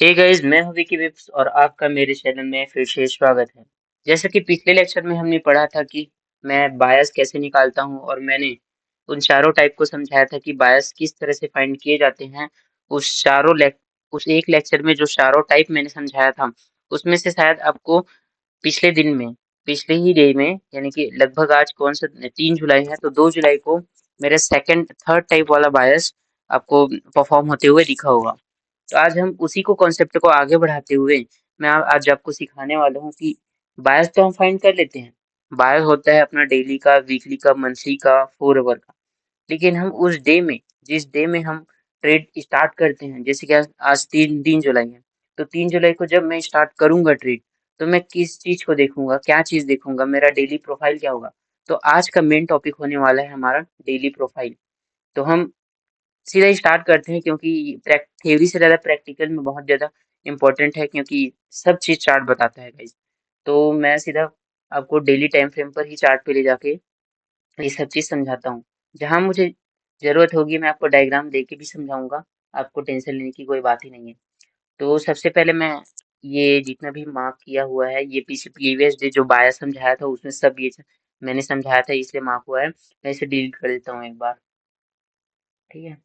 Hey guys, मैं हूं विकी विप्स और आपका मेरे चैनल में फिर से स्वागत है। जैसा कि पिछले लेक्चर में हमने पढ़ा था कि मैं बायस कैसे निकालता हूं और मैंने उन चारों टाइप को समझाया था कि बायस किस तरह से फाइंड किए जाते हैं। उस एक लेक्चर में जो चारों टाइप मैंने समझाया था, उसमें से शायद आपको पिछले दिन में पिछले ही डे में यानी कि लगभग आज कौन सा 3 जुलाई है, तो 2 जुलाई को मेरा सेकंड थर्ड टाइप वाला बायस आपको परफॉर्म होते हुए दिखा होगा। तो आज हम उसी को कॉन्सेप्ट को आगे बढ़ाते हुए मैं आज आपको सिखाने वाला हूँ कि बायस तो हम फाइंड कर लेते हैं। बायस होता है अपना डेली का, वीकली का, मंथली का, 4 आवर का। लेकिन हम उस डे में, जिस डे में हम ट्रेड स्टार्ट करते हैं, जैसे कि आज तीन तीन जुलाई है, तो 3 जुलाई को जब मैं स्टार्ट करूंगा ट्रेड, तो मैं किस चीज को देखूंगा, क्या चीज देखूंगा, मेरा डेली प्रोफाइल क्या होगा। तो आज का मेन टॉपिक होने वाला है हमारा डेली प्रोफाइल। तो हम सीधा ही स्टार्ट करते हैं, क्योंकि थ्योरी से ज़्यादा प्रैक्टिकल में बहुत ज़्यादा इम्पोर्टेंट है, क्योंकि सब चीज़ चार्ट बताता है गाइस। तो मैं सीधा आपको डेली टाइम फ्रेम पर ही चार्ट पे ले जाके ये सब चीज़ समझाता हूँ। जहाँ मुझे ज़रूरत होगी मैं आपको डायग्राम दे के भी समझाऊंगा। आपको टेंशन लेने की कोई बात ही नहीं है। तो सबसे पहले मैं ये जितना भी मार्क किया हुआ है, ये पीछे प्रीवियस डे जो बायस समझाया था उसमें सब ये मैंने समझाया था, इसलिए मार्क हुआ है। मैं इसे डिलीट कर देता हूँ एक बार। ठीक है,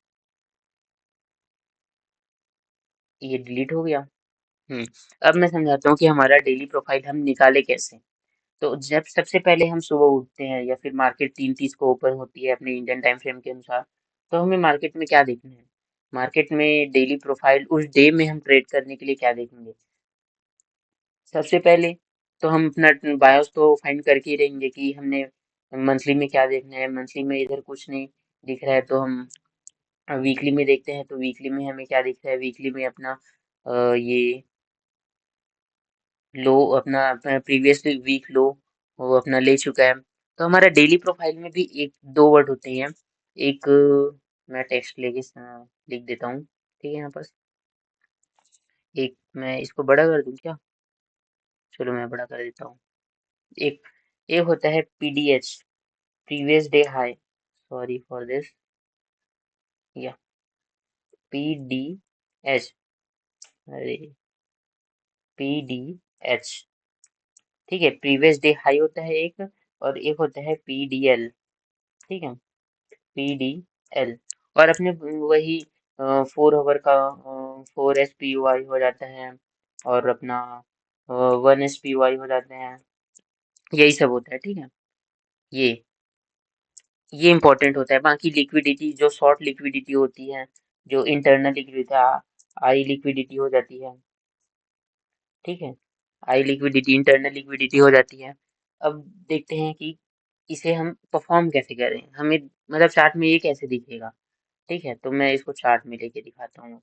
ये डिलीट हो गया। हुँ। अब मैं समझाता हूँ कि हमारा डेली प्रोफाइल हम निकालें कैसे। तो जब सबसे पहले हम सुबह उठते हैं या फिर मार्केट 3:30 को ओपन होती है अपने इंडियन टाइम फ्रेम के अनुसार, तो हमें मार्केट में क्या देखना है? मार्केट में डेली प्रोफाइल उस डे में हम ट्रेड करने के लिए क्या देखेंगे? सबसे पहले तो हम अपना बायोस तो फाइंड करके ही रहेंगे कि हमने मंथली में क्या देखना है। मंथली में इधर कुछ नहीं दिख रहा है, तो हम वीकली में देखते हैं। तो वीकली में हमें क्या दिख रहा है? वीकली में अपना ये लो, अपना अपना प्रीवियस वीक लो वो अपना ले चुका है। तो हमारा डेली प्रोफाइल में भी एक दो वर्ड होते हैं। एक मैं टेक्स्ट लेके लिख देता हूँ। ठीक है, यहाँ पर एक मैं इसको बड़ा कर दूँ क्या? चलो मैं बड़ा कर देता हूँ। एक एक होता है PDH, previous day high. Sorry for this. या पीडीएच, अरे पीडीएच। ठीक है, प्रीवियस डे हाई होता है एक, और एक होता है पीडीएल। ठीक है, पीडीएल। और अपने वही 4 आवर का 4 SPY हो जाता है, और अपना 1 SPY हो जाते हैं। यही सब होता है। ठीक है, ये ये इंपॉर्टेंट होता है। बाकी लिक्विडिटी, जो शॉर्ट लिक्विडिटी होती है, जो इंटरनल लिक्विडिटी, आई लिक्विडिटी हो जाती है। ठीक है, आई लिक्विडिटी, इंटरनल लिक्विडिटी हो जाती है। अब देखते हैं कि इसे हम परफॉर्म कैसे करें, हमें मतलब चार्ट में ये कैसे दिखेगा। ठीक है, तो मैं इसको चार्ट में लेके दिखाता हूँ,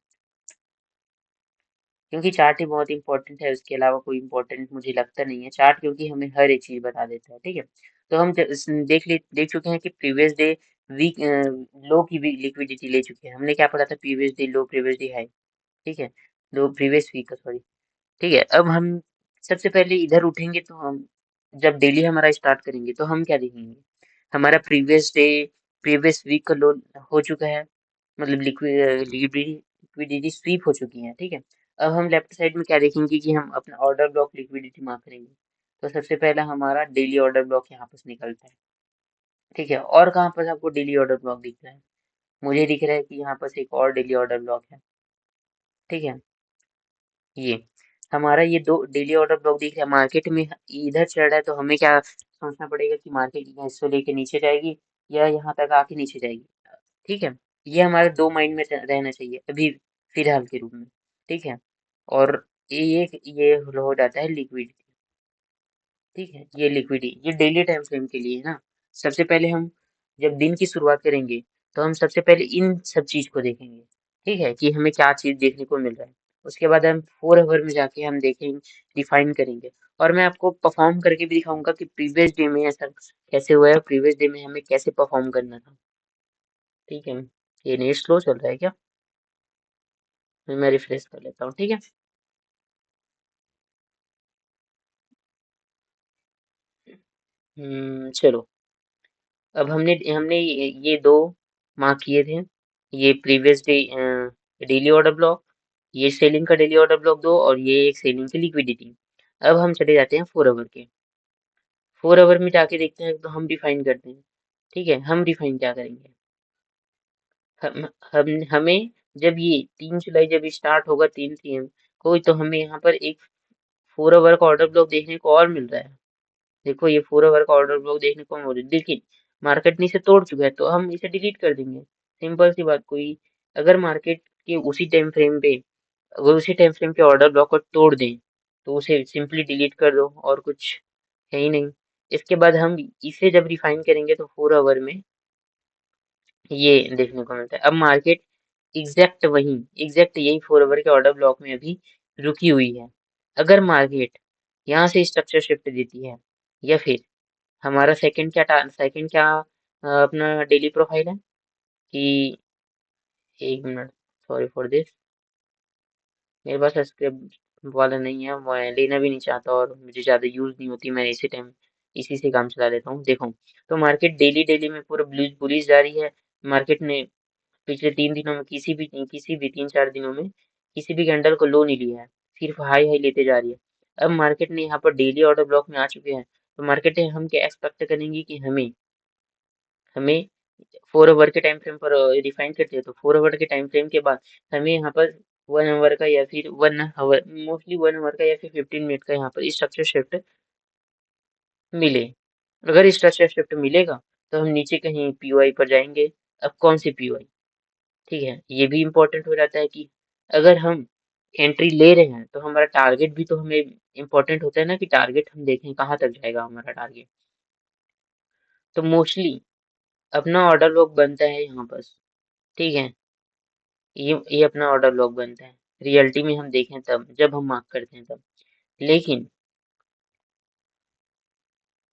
क्योंकि चार्ट ही बहुत इंपॉर्टेंट है। उसके अलावा कोई इंपॉर्टेंट मुझे लगता नहीं है चार्ट, क्योंकि हमें हर एक चीज बता देता है। ठीक है, तो हम देख चुके हैं कि प्रीवियस डे वीक लो की भी लिक्विडिटी ले चुके हैं। हमने क्या पढ़ा था? प्रीवियस डे लो, प्रीवियस डे हाई। ठीक है, लो प्रीवियस वीक का, सॉरी। ठीक है, अब हम सबसे पहले इधर उठेंगे, तो हम जब डेली हमारा स्टार्ट करेंगे तो हम क्या देखेंगे? हमारा प्रीवियस डे, प्रीवियस वीक का लो हो चुका है, मतलब लिक्विडिटी स्वीप हो चुकी है। ठीक है, अब हम लेफ्ट साइड में क्या देखेंगे कि हम अपना ऑर्डर ब्लॉक लिक्विडिटी मार्क करेंगे। तो सबसे पहला हमारा डेली ऑर्डर ब्लॉक यहाँ पर निकलता है। ठीक है, और कहाँ पर आपको डेली ऑर्डर ब्लॉक दिख रहा है? मुझे दिख रहा है कि यहाँ पर एक और डेली ऑर्डर ब्लॉक है। ठीक है, ये हमारा ये दो डेली ऑर्डर ब्लॉक दिख रहा है। मार्केट में इधर चल रहा है, तो हमें क्या सोचना पड़ेगा कि मार्केट यहाँ हिस्सों लेके नीचे जाएगी या यहाँ तक आके नीचे जाएगी। ठीक है, ये हमारे दो माइंड में रहना चाहिए अभी फिलहाल के रूप में। ठीक है, और ये हो जाता है लिक्विडिटी। ठीक है, ये लिक्विडिटी ये डेली टाइम फ्रेम के लिए है ना। सबसे पहले हम जब दिन की शुरुआत करेंगे, तो हम सबसे पहले इन सब चीज को देखेंगे। ठीक है, कि हमें क्या चीज देखने को मिल रहा है। उसके बाद हम 4 आवर में जाके हम देखेंगे, डिफाइन करेंगे। और मैं आपको परफॉर्म करके भी दिखाऊंगा कि प्रीवियस डे में ऐसा कैसे हुआ है, और प्रीवियस डे में हमें कैसे परफॉर्म करना था। ठीक है, ये नेट स्लो चल रहा है क्या? मैं रिफ्रेश कर लेता हूँ। ठीक है, चलो। अब हमने हमने ये दो मार्क किए थे। ये previous day daily order block, ये सेलिंग का डेली ऑर्डर ब्लॉक 2 और ये एक सेलिंग की लिक्विडिटी। अब हम चले जाते हैं 4 आवर के। 4 आवर में जाके देखते हैं तो हम डिफाइन करते हैं। ठीक है, हम डिफाइन क्या करेंगे? हमें जब ये 3 जुलाई जब स्टार्ट होगा 3 PM को, तो हमें यहाँ पर एक 4 आवर का ऑर्डर ब्लॉक देखने को और मिल रहा है। देखो ये 4 आवर का ऑर्डर ब्लॉक देखने को मिल रहा है, लेकिन मार्केट ने इसे तोड़ चुका है तो हम इसे डिलीट कर देंगे। सिंपल सी बात। कोई अगर मार्केट के उसी टाइम फ्रेम पे, अगर उसी टाइम फ्रेम के ऑर्डर ब्लॉक को तोड़ दें तो उसे सिंपली डिलीट कर दो, और कुछ है ही नहीं। इसके बाद हम इसे जब रिफाइन करेंगे तो 4 आवर में ये देखने को मिलता है। अब मार्केट एग्जैक्ट यही 4 आवर के ऑर्डर ब्लॉक में अभी रुकी हुई है। अगर मार्केट यहाँ से स्ट्रक्चर शिफ्ट देती है, या फिर हमारा सेकंड क्या अपना डेली प्रोफाइल है कि, 1 मिनट, सॉरी फॉर दिस, मेरे पास स्क्रिप्ट वाला नहीं है, मैं लेना भी नहीं चाहता और मुझे ज़्यादा यूज़ नहीं होती, मैं इसी टाइम इसी से काम चला लेता हूँ। देखो, तो मार्केट डेली डेली में पूरा बुलिश जा रही है। मार्केट ने पिछले 3 दिनों में किसी भी 3-4 दिनों में किसी भी कैंडल को लो नहीं लिया है, सिर्फ हाई हाई लेते जा रही है। अब मार्केट ने यहाँ पर डेली ऑर्डर ब्लॉक में आ चुके हैं, तो मार्केट हम क्या एक्सपेक्ट करेंगे कि हमें हमें 4 आवर के टाइम फ्रेम पर डिफाइन करते हैं, तो 4 आवर के टाइम फ्रेम के बाद हमें यहाँ पर 1 आवर का या फिर 1 आवर, मोस्टली 1 आवर का या फिर 15 मिनट का यहाँ पर स्ट्रक्चर शिफ्ट मिले। अगर स्ट्रक्चर शिफ्ट मिलेगा तो हम नीचे कहीं पीओआई पर जाएंगे। अब कौन सी पीओआई? ठीक है, ये भी इम्पोर्टेंट हो जाता है कि अगर हम एंट्री ले रहे हैं तो हमारा टारगेट भी तो हमें इम्पोर्टेंट होता है ना, कि टारगेट हम देखें कहाँ तक जाएगा हमारा टारगेट। तो मोस्टली अपना ऑर्डर लॉक बनता है यहाँ पर। ठीक है, ये अपना ऑर्डर लॉक बनता है रियलिटी में हम देखें तब, जब हम मार्क करते हैं तब। लेकिन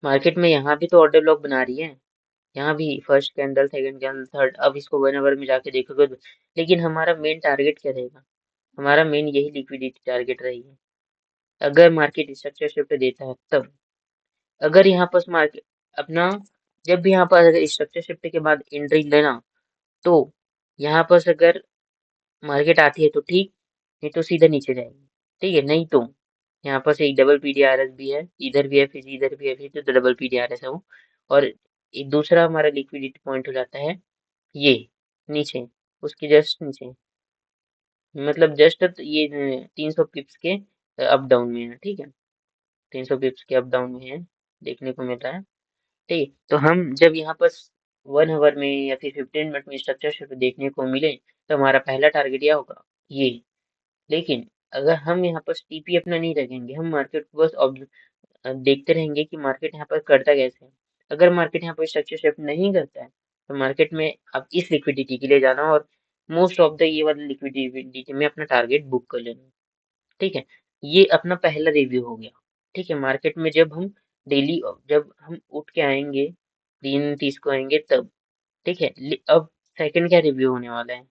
मार्केट में यहाँ भी तो ऑर्डर लॉक बना रही है, यहाँ भी first candle, second candle, third, अब इसको 1 आवर में जाके देखोगे तो, लेकिन हमारा मेन टारगेट क्या रहेगा? हमारा मेन यही लिक्विडिटी टारगेट रहेगी, अगर मार्केट स्ट्रक्चर शिफ्ट देता है तब। अगर यहाँ पर मार्केट अपना, जब भी यहाँ पर अगर स्ट्रक्चर शिफ्ट के बाद एंट्री लेना, तो यहाँ पर अगर मार्केट आती है तो ठीक, नहीं तो सीधा नीचे जाएगी। ठीक है, नहीं तो यहाँ पर से एक डबल पीडीआरएस भी है, इधर भी है, फिर इधर भी है, फिर तो डबल पीडीआरएस है वो। और एक दूसरा हमारा लिक्विडिटी पॉइंट हो जाता है ये नीचे, उसके जस्ट नीचे, मतलब जस्ट ये 300 पिप्स के अप डाउन में है। ठीक है, 300 पिप्स के अप डाउन में है, देखने को मिल रहा है। ठीक है, तो हम जब यहाँ पर 1 आवर में या फिर 15 मिनट में स्ट्रक्चर शिफ्ट देखने को मिले, तो हमारा पहला टारगेट क्या होगा? ये। लेकिन अगर हम यहाँ पर टीपी अपना नहीं रखेंगे, हम मार्केट को बस देखते रहेंगे कि मार्केट यहाँ पर करता कैसे है। अगर मार्केट यहाँ पर स्ट्रक्चर शिफ्ट नहीं करता है, तो मार्केट में अब इस लिक्विडिटी के लिए जाना और मोस्ट ऑफ द ये वाला लिक्विडिटी में अपना टारगेट बुक कर लेना। ठीक है, ये अपना पहला रिव्यू हो गया। ठीक है, मार्केट में डेली जब हम उठ के आएंगे 3:30 को आएंगे तब। ठीक है, अब सेकंड क्या रिव्यू होने वाला है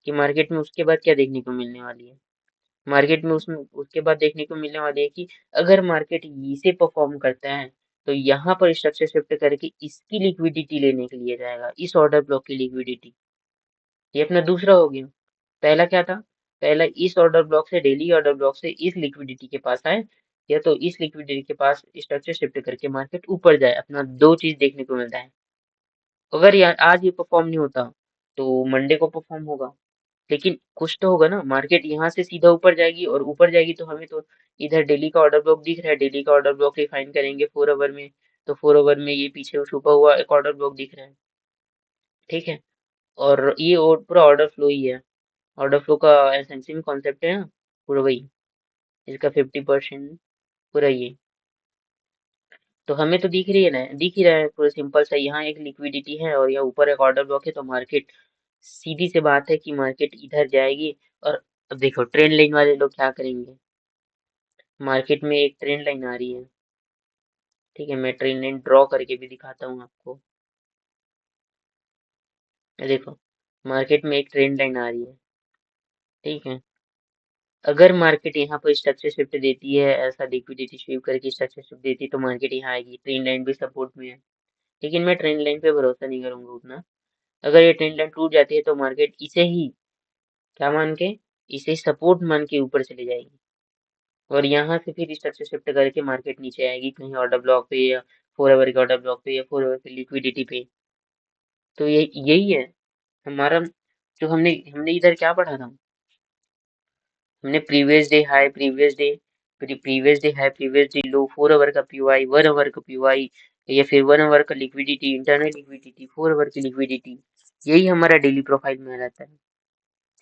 कि मार्केट में उसके बाद क्या देखने को मिलने वाली है। मार्केट में उसमें उसके बाद देखने को मिलने वाली है कि अगर मार्केट इसे परफॉर्म करता है, तो यहाँ पर स्ट्रक्चर शिफ्ट करके इसकी लिक्विडिटी लेने के लिए जाएगा, इस ऑर्डर ब्लॉक की लिक्विडिटी। ये अपना दूसरा हो गया। पहला क्या था? पहला इस ऑर्डर ब्लॉक से, डेली ऑर्डर ब्लॉक से इस लिक्विडिटी के पास आए, या तो इस लिक्विडिटी के पास स्ट्रक्चर शिफ्ट करके मार्केट ऊपर जाए। अपना दो चीज देखने को मिलता है। अगर यार आज ये परफॉर्म नहीं होता तो मंडे को परफॉर्म होगा, लेकिन कुछ तो होगा ना। मार्केट यहाँ से सीधा ऊपर जाएगी, और ऊपर जाएगी तो हमें तो इधर डेली का ऑर्डर ब्लॉक दिख रहा है, डेली का ऑर्डर ब्लॉक रिफाइन करेंगे 4 आवर में, तो 4 आवर में ये पीछे छुपा हुआ एक ऑर्डर ब्लॉक दिख रहा है। ठीक है, और ये पूरा ऑर्डर फ्लो ही है। ऑर्डर फ्लो का एसेंशियल कॉन्सेप्ट है ना, पूरा वही, इसका 50% पूरा ये। तो हमें तो दिख रही है ना, दिख ही रहा है पूरा सिंपल सा, यहाँ एक लिक्विडिटी है और यहाँ ऊपर एक ऑर्डर ब्लॉक है, तो मार्केट, सीधी सी बात है कि मार्केट इधर जाएगी। और अब देखो ट्रेंड लाइन वाले लोग क्या करेंगे। मार्केट में एक ट्रेंड लाइन आ रही है। ठीक है, मैं ट्रेंड लाइन ड्रॉ करके भी दिखाता हूँ आपको। ये देखो, मार्केट में एक ट्रेंड लाइन आ रही है। ठीक है, अगर मार्केट यहाँ पर स्ट्रक्चर शिफ्ट देती है, ऐसा लिक्विडिटी स्वीप करके स्ट्रक्चर शिफ्ट देती है, तो मार्केट यहाँ आएगी। ट्रेंड लाइन भी सपोर्ट में है, लेकिन मैं ट्रेंड लाइन पे भरोसा नहीं करूंगा उतना। अगर ये ट्रेंड लाइन टूट जाती है तो मार्केट इसे ही क्या मान के इसे सपोर्ट मान के ऊपर चले जाएगी और यहाँ से फिर स्ट्रक्चर शिफ्ट करके मार्केट नीचे आएगी कहीं ऑर्डर ब्लॉक पे या 4 आवर के ऑर्डर ब्लॉक पे या 4 आवर के लिक्विडिटी पे। तो ये यही है हमारा जो हमने हमने इधर क्या पढ़ा था। हमने previous day high previous day low 4 hour का पीओआई 1 आवर का पीओआई या फिर 1 आवर का लिक्विडिटी इंटरनल लिक्विडिटी 4 आवर की लिक्विडिटी। यही हमारा डेली प्रोफाइल में रहता है।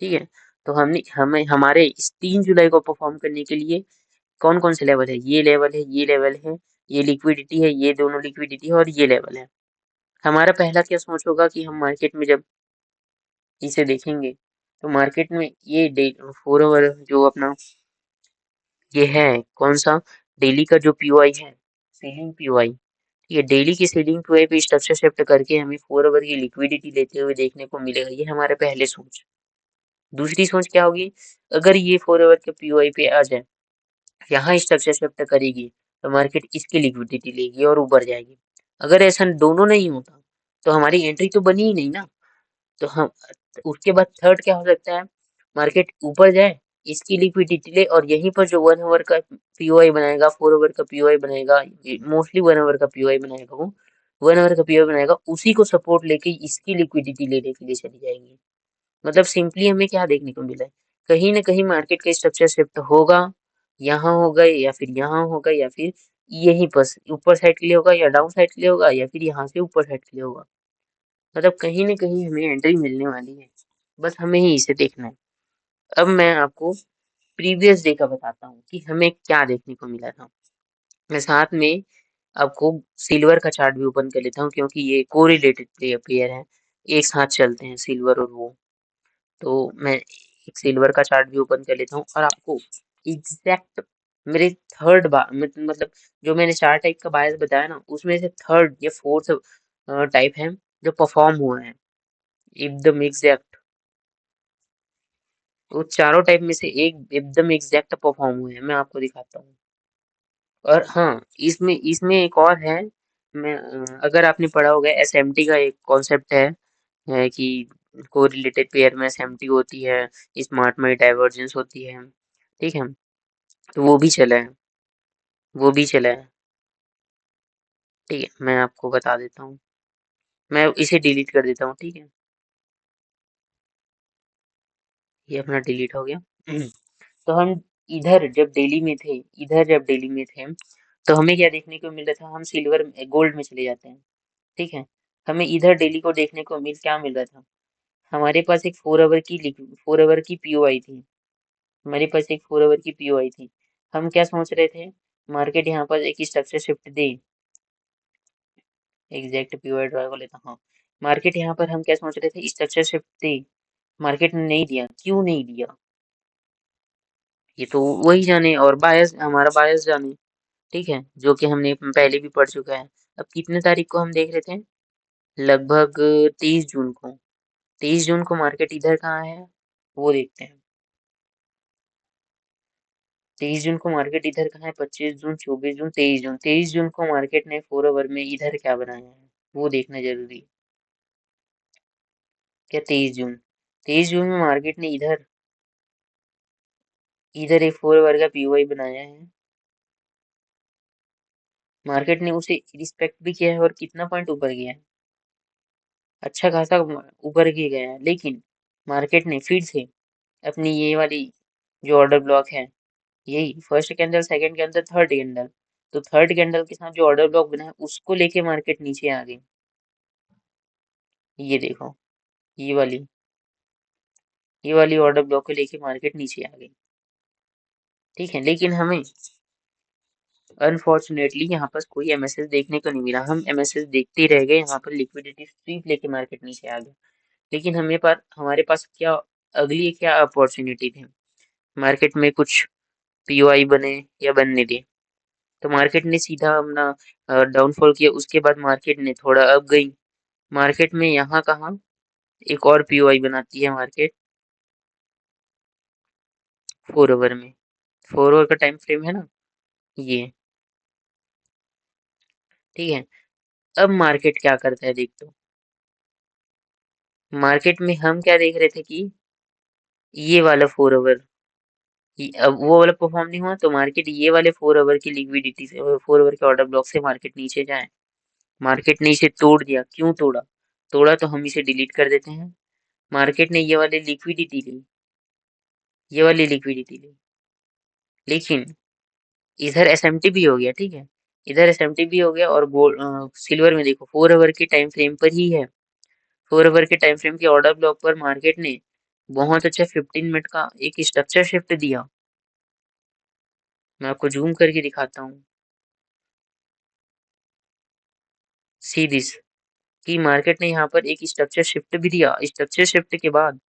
ठीक है। तो हमने हमें हमारे इस 3 जुलाई को परफॉर्म करने के लिए कौन कौन से लेवल है, ये लेवल है, ये लेवल है, ये लिक्विडिटी है, ये दोनों लिक्विडिटी है और ये लेवल है। हमारा पहला क्या सोच होगा कि हम मार्केट में जब इसे देखेंगे तो मार्केट में ये डे 4 आवर जो अपना ये है कौन सा डेली का जो पीओआई है सीलिंग पीओआई। ठीक है, डेली की सीलिंग पीओआई पे स्ट्रक्चर शिफ्ट करके हमें 4 आवर की लिक्विडिटी लेते हुए देखने को मिलेगा। ये हमारे पहले सोच। दूसरी सोच क्या होगी, अगर ये 4 आवर के पीओआई पे आ जाए यहाँ स्ट्रक्चर शिफ्ट करेगी तो मार्केट इसकी लिक्विडिटी लेगी और ऊपर जाएगी। अगर ऐसा दोनों नहीं होता तो हमारी एंट्री तो बनी ही नहीं ना। तो हम उसके बाद थर्ड क्या हो सकता है, मार्केट ऊपर जाए इसकी लिक्विडिटी ले और यहीं पर जो 1 आवर का पीओआई बनाएगा 4 आवर का पीओआई बनाएगा मोस्टली 1 आवर का पीओआई बनाएगा वो 1 आवर का पीओआई बनाएगा उसी को सपोर्ट लेके इसकी लिक्विडिटी लेने के लिए चली जाएंगी। मतलब सिंपली हमें क्या देखने को मिला है, कहीं ना कहीं मार्केट का स्ट्रक्चर शिफ्ट होगा, यहाँ होगा या फिर यहाँ होगा या फिर यहीं पर ऊपर साइड के लिए होगा या डाउन साइड के लिए होगा या फिर यहाँ से ऊपर साइड के लिए होगा। मतलब कहीं ना कहीं हमें एंट्री मिलने वाली है, बस हमें ही इसे देखना है। अब मैं आपको प्रीवियस डे का बताता हूँ कि हमें क्या देखने को मिला था। मैं साथ में आपको सिल्वर का चार्ट भी ओपन कर लेता हूँ क्योंकि ये कोरिलेटेड पेयर है, एक साथ चलते हैं सिल्वर और वो। तो मैं एक सिल्वर का चार्ट भी ओपन कर लेता हूँ और आपको एग्जैक्ट मेरे थर्ड बार मतलब जो मैंने 4 टाइप का बायस बताया ना उसमें से थर्ड या फोर्थ टाइप है जो परफॉर्म हुआ है एकदम एग्जैक्ट। वो चारों टाइप में से एक एकदम एग्जैक्ट परफॉर्म हुए हैं, मैं आपको दिखाता हूँ। और हाँ इसमें इसमें एक और है। मैं अगर आपने पढ़ा होगा एसएमटी का एक कॉन्सेप्ट है कि कोरिलेटेड पेयर में एसएमटी होती है, स्मार्ट में डाइवर्जेंस होती है। ठीक है, तो वो भी चला है, वो भी चला है। ठीक है, मैं आपको बता देता हूँ, मैं इसे डिलीट कर देता हूँ। ठीक है, ये अपना डिलीट हो गया। तो हम इधर जब डेली में थे तो हमें क्या देखने को मिल रहा था, हम सिल्वर गोल्ड में चले जाते हैं। ठीक है, हमें इधर डेली को देखने को क्या मिल रहा था, हमारे पास एक 4 आवर की पीओआई थी। हमारे पास एक 4 आवर की पीओआई थी। हम क्या सोच रहे थे, मार्केट यहाँ पर एक स्ट्रक्चर शिफ्ट दे, एग्जैक्ट पीओआई ड्रा को लेता हूँ। मार्केट यहाँ पर हम क्या सोच रहे थे, स्ट्रक्चर शिफ्ट दे, मार्केट ने नहीं दिया, क्यों नहीं दिया ये तो वही जाने और बायस हमारा बायस जाने। ठीक है, जो कि हमने पहले भी पढ़ चुका है। अब कितने तारीख को हम देख रहे थे, लगभग 23 जून को। 23 जून को मार्केट इधर कहाँ है वो देखते हैं। 23 जून को मार्केट इधर कहाँ है, 25 जून 24 जून 23 जून। 23 जून को मार्केट ने 4 आवर में इधर क्या बनाया है वो देखना जरूरी है। क्या 23 जून, 23 जून में मार्केट ने इधर इधर एक 4 आवर का पीओआई बनाया है। मार्केट ने उसे रिस्पेक्ट भी किया है और कितना पॉइंट ऊपर गया है, अच्छा खासा ऊपर ही गया है। लेकिन मार्केट ने फिर से अपनी ये वाली जो ऑर्डर ब्लॉक है, यही first candle second candle third candle, तो थर्ड कैंडल के साथ जो ऑर्डर ब्लॉक बना है उसको लेके मार्केट नीचे आ गई। ये देखो, ये वाली ये वाली ऑर्डर ब्लॉक को लेके मार्केट नीचे आ गई। ठीक है, लेकिन हमें अनफॉर्चुनेटली यहाँ पर कोई एमएसएस देखने को नहीं मिला। हम एमएसएस देखते ही रह गए, यहाँ पर लिक्विडिटी स्वीप लेके मार्केट नीचे आ गया। लेकिन हमारे पास क्या अगली क्या अपॉर्चुनिटी थी, मार्केट में कुछ पीओआई बने या बनने दे। तो मार्केट ने सीधा अपना डाउनफॉल किया, उसके बाद मार्केट ने थोड़ा अप गई। मार्केट में यहाँ कहाँ एक और पीओआई बनाती है मार्केट 4 आवर में, 4 आवर का टाइम फ्रेम है ना ये। ठीक है, अब मार्केट क्या करता है देख, तो मार्केट में हम क्या देख रहे थे कि ये वाला 4 आवर, अब वो वाला परफॉर्म नहीं हुआ तो मार्केट ये वाले 4 आवर की लिक्विडिटी से, 4 आवर के ऑर्डर ब्लॉक से मार्केट नीचे जाए। मार्केट ने इसे तोड़ दिया, क्यों तोड़ा? तोड़ा तो हम इसे डिलीट कर देते हैं। मार्केट ने ये वाली लिक्विडिटी ली, ये वाली लिक्विडिटी ली, लेकिन इधर एसएमटी भी हो गया, ठीक है, इधर एसएमटी भी हो गया, और गोल्ड सिल्वर में देखो 4 आवर के टाइम फ्रेम पर ही है। 4 आवर के टाइम फ्रेम के ऑर्डर ब्लॉक पर मार्केट ने बहुत अच्छा 15 मिनट का एक स्ट्रक्चर शिफ्ट दिया। मैं आपको जूम करके दिखाता हूँ। सी दिस, कि मार्केट ने यहाँ पर एक स्ट्रक्चर शिफ्ट भी दिया। स्ट्रक्चर शिफ्ट के बाद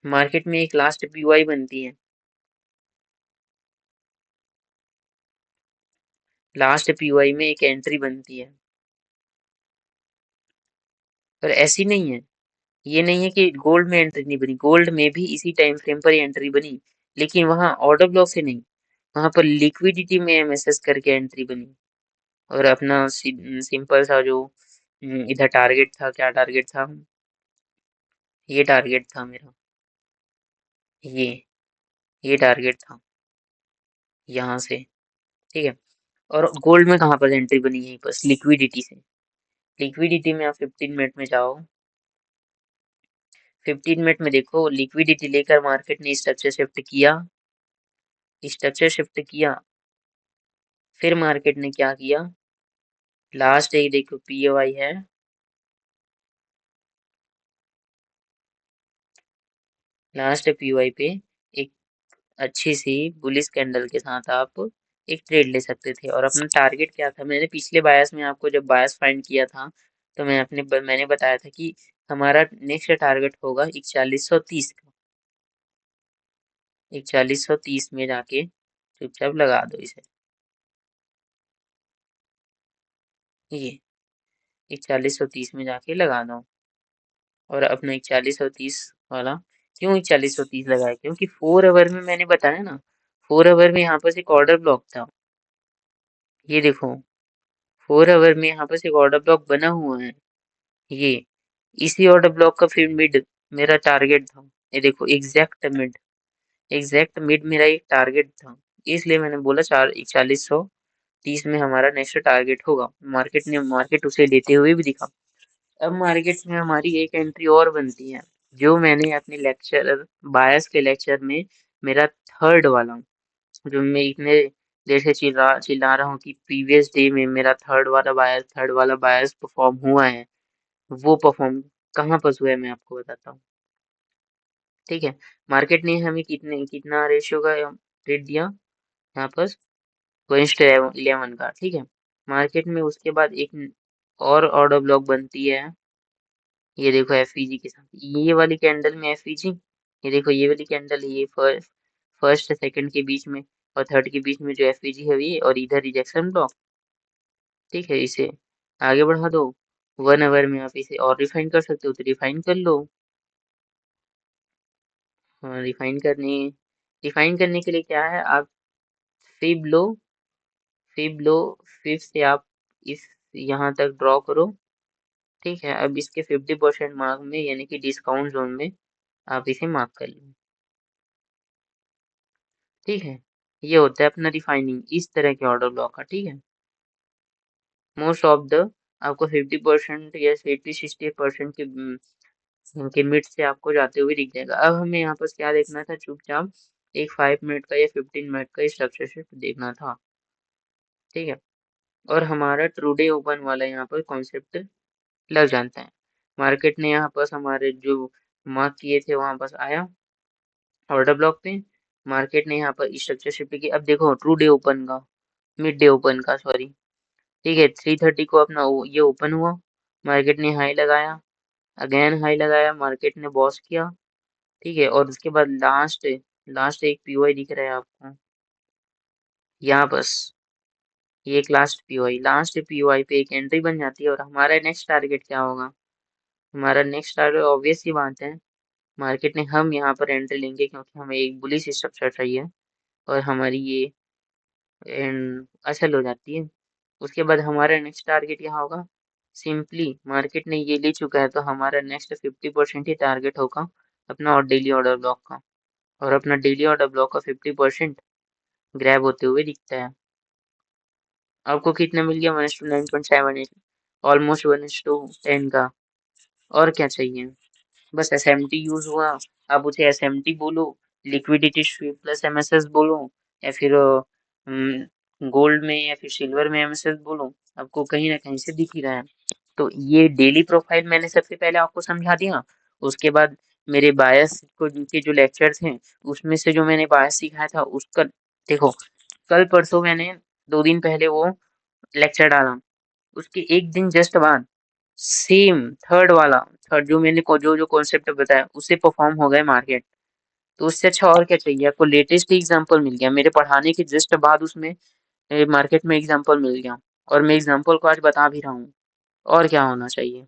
मार्केट में एक लास्ट पीओआई बनती है। लास्ट पीओआई में एक एंट्री बनती है, पर ऐसी नहीं है। ये नहीं है कि गोल्ड में एंट्री नहीं बनी, गोल्ड में भी इसी टाइम फ्रेम पर एंट्री बनी, लेकिन वहां ऑर्डर ब्लॉक से नहीं, वहां पर लिक्विडिटी में एमएसएस करके एंट्री बनी। और अपना सिंपल सा जो इधर टारगेट था, क्या टारगेट था, ये टारगेट था मेरा, ये ये टारगेट था यहाँ से, ठीक है। और गोल्ड में कहाँ पर एंट्री बनी है? बस लिक्विडिटी से। लिक्विडिटी में आप 15 मिनट में जाओ, 15 मिनट में देखो लिक्विडिटी लेकर मार्केट ने स्ट्रक्चर शिफ्ट किया, स्ट्रक्चर शिफ्ट किया, फिर मार्केट ने क्या किया, लास्ट एक देखो पीओआई है, लास्ट पीओआई पे एक अच्छी सी बुलिश कैंडल के साथ आप एक ट्रेड ले सकते थे। और अपना टारगेट क्या था, मैंने पिछले बायस में आपको जब बायस फाइंड किया था तो मैंने बताया था कि हमारा नेक्स्ट टारगेट होगा 4130 का। 4130 में जाके चुपचाप लगा दो इसे, ये 4130 में जाके लगा दो। और अपना 4130 वाला, क्यों 4130 लगाया? क्योंकि 4 आवर में मैंने बताया ना, 4 आवर में यहाँ पर एक ऑर्डर ब्लॉक था, ये देखो 4 आवर में यहाँ पर एक ऑर्डर ब्लॉक बना हुआ है। ये इसी ऑर्डर ब्लॉक का फिर मिड मेरा टारगेट था। ये देखो एग्जैक्ट मिड मेरा एक टारगेट था। इसलिए मैंने बोला 4130 में हमारा नेक्स्ट टारगेट होगा। मार्केट उसे लेते हुए भी दिखा। अब मार्केट में हमारी एक एंट्री और बनती है, जो मैंने अपने लेक्चर बायस के लेक्चर में, मेरा थर्ड वाला, जो मैं इतने देर से चिल्ला रहा हूँ कि प्रीवियस डे में मेरा थर्ड वाला बायस परफॉर्म हुआ है, वो परफॉर्म कहाँ पर हुआ है मैं आपको बताता हूँ, ठीक है। मार्केट ने हमें कितना रेशियो का रेट दिया यहाँ पर, 1:11 का, ठीक है। मार्केट में उसके बाद एक और ऑर्डर ब्लॉक बनती है, ये देखो एफईजी के साथ, ये वाली कैंडल में एफईजी, ये देखो ये वाली कैंडल, ये फर्स्ट सेकंड के बीच में और थर्ड के बीच में जो एफईजी है ये, और इधर रिजेक्शन ब्लॉक, ठीक है। इसे आगे बढ़ा दो, 1 आवर में आप इसे और रिफाइन कर सकते हो तो रिफाइन कर लो। हाँ, रिफाइन करने के लिए क्या है, आप फिब लो, फिब लो, फिब से आप इस यहाँ तक ड्रॉ करो, ठीक है। अब इसके 50% मार्क में, यानी कि डिस्काउंट जोन में आप इसे मार्क कर लो, ठीक है। ये होता है अपना रिफाइनिंग इस तरह के ऑर्डर ब्लॉक का, ठीक है। मोस्ट ऑफ द आपको 50% या 50-60% के मिड से आपको जाते हुए दिख जाएगा। अब हमें यहाँ पर क्या देखना था, चुपचाप एक 5 मिनट का या 15 मिनट का स्ट्रक्चर शिफ्ट देखना था, ठीक है। और हमारा ट्रू डे ओपन वाला यहाँ पर कॉन्सेप्ट लग जाता है। मार्केट ने यहाँ पर हमारे जो मार्क किए थे वहां पर आया ऑर्डर ब्लॉक पे, मार्केट ने यहाँ पर स्ट्रक्चर शिफ्ट किया। अब देखो ट्रू डे ओपन का, मिड डे ओपन का, सॉरी, ठीक है, 3:30 को अपना ये ओपन हुआ, मार्केट ने हाई लगाया, अगेन हाई लगाया, मार्केट ने बॉस किया, ठीक है। और उसके बाद लास्ट लास्ट एक पीओआई दिख रहा है आपको यहाँ बस, ये एक लास्ट पीओआई पे एक एंट्री बन जाती है। और हमारा नेक्स्ट टारगेट क्या होगा? हमारा नेक्स्ट टारगेट ऑब्वियस ही बात है, मार्केट ने हम यहाँ पर एंट्री लेंगे, क्योंकि हमें एक बुलिश स्ट्रक्चर चाहिए और हमारी ये असल हो जाती है। उसके बाद हमारा नेक्स्ट टारगेट यहाँ होगा, सिंपली मार्केट ने ये ले चुका है तो हमारा नेक्स्ट 50% ही टारगेट होगा अपना और डेली ऑर्डर ब्लॉक का, और अपना डेली ऑर्डर ब्लॉक का 50% ग्रैब होते हुए दिखता है। आपको कितना मिल गया? 1:9.78, ऑलमोस्ट 1:10 का। और क्या चाहिए? बस एसएमटी यूज हुआ, आप उसे एसएमटी बोलो, लिक्विडिटी स्वीप प्लस एमएसएस बोलो, या फिर गोल्ड में या फिर सिल्वर में एमएसएस बोलो, आपको कहीं ना कहीं से दिख ही रहा है। तो ये डेली प्रोफाइल मैंने सबसे पहले आपको समझा दिया। उसके बाद मेरे बायस को के जो लेक्चर्स हैं, उसमें से जो मैंने बायस सिखाया था उसका देखो, कल परसों मैंने 2 दिन पहले वो लेक्चर डाला, उसके एक दिन जस्ट बाद सेम थर्ड वाला, थर्ड जो मैंने जो जो कॉन्सेप्ट बताया उससे परफॉर्म हो गए मार्केट। तो उससे अच्छा और क्या चाहिए? आपको लेटेस्ट एग्जांपल मिल गया मेरे पढ़ाने के जस्ट बाद, उसमें मार्केट में एग्जांपल मिल गया, और मैं एग्जांपल को आज बता भी रहा हूँ। और क्या होना चाहिए?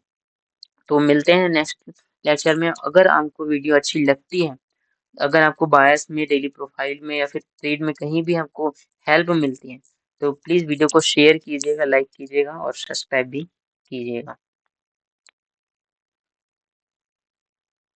तो मिलते हैं नेक्स्ट लेक्चर में। अगर आपको वीडियो अच्छी लगती है, अगर आपको बायस में, डेली प्रोफाइल में या फिर ट्रेड में कहीं भी आपको हेल्प मिलती है, तो प्लीज़ वीडियो को शेयर कीजिएगा, लाइक कीजिएगा और सब्सक्राइब भी कीजिएगा।